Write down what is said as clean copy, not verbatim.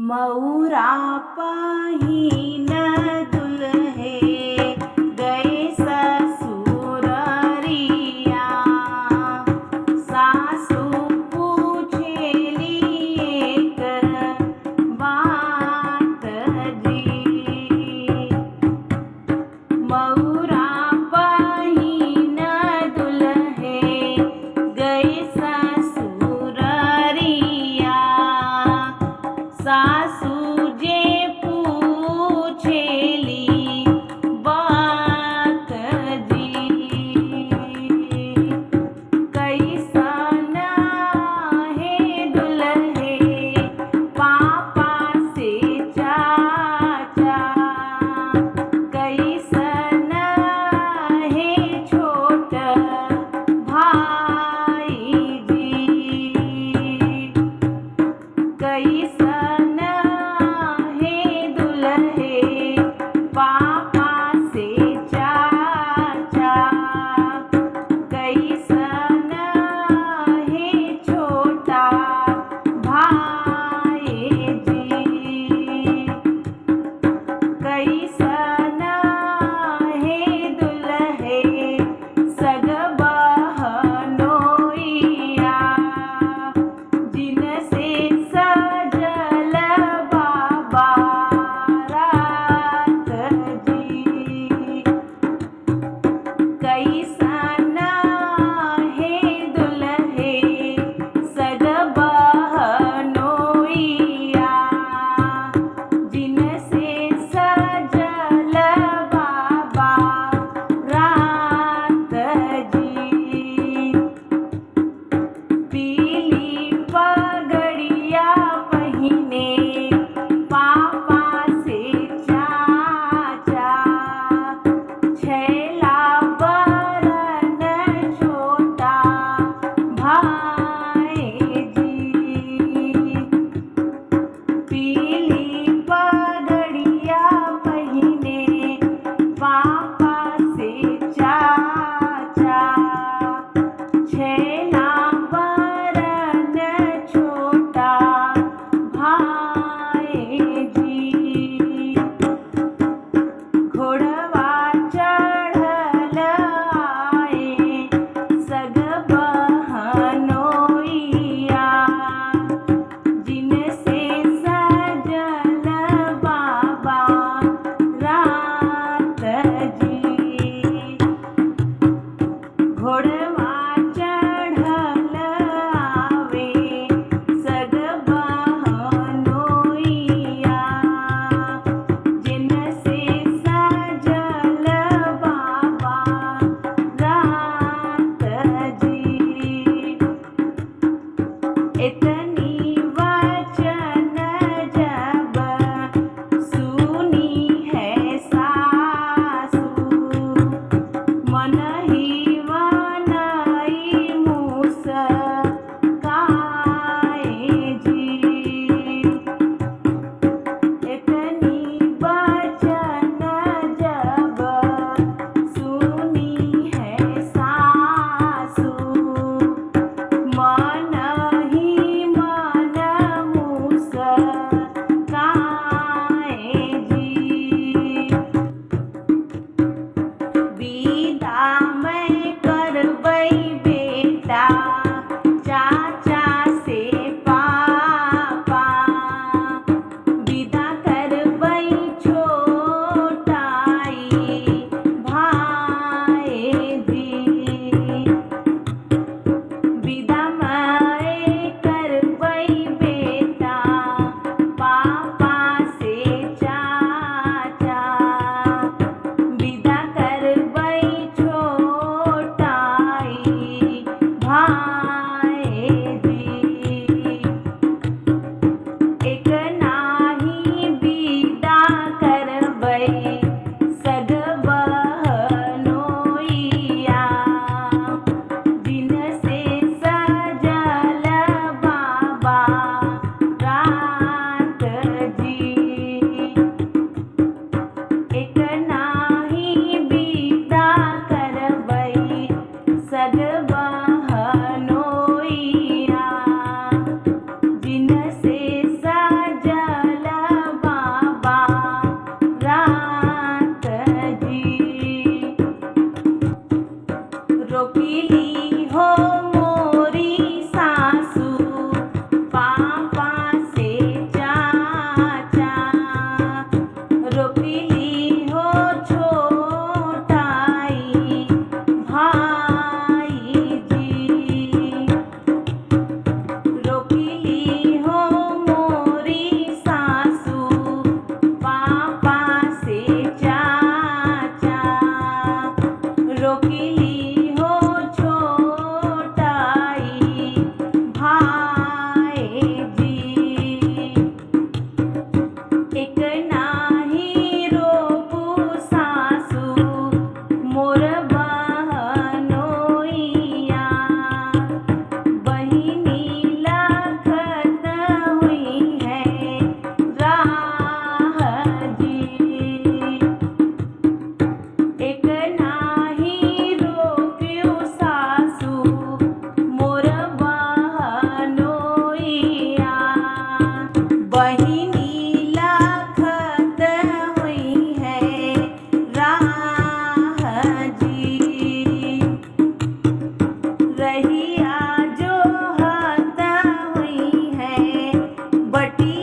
मऊरा पहिन दुल्हे गए ससुररिया। सासु पूछेली एकर बात जी। मऊरा पहिन दुल्हे गए ससुररिया। सासु जे पूछेली बात जी। कैसन है दुल्हे पापा से चाचा। कैसन है छोट भाई जी। कैसन है दुल्हे पापा से चाचा। कैसन है छोटा भाई जी। कैसन है दुल्हे सग बहनोइया। जिनसे सजल बाबा रात जी। कैसन है दुल्हे सग बहनोइया। जिनसे सजल बाबा रात जी। पीली पगड़िया पहिने पापा से चाचा। छैला बरन छोटा भाई जी। पीली पगड़िया पहिने पापा से चाचा। छैला बरन छोटा भाई जी। घोड़वा चढ़ल आए सग बहनोइया। जिनसे सजल पटी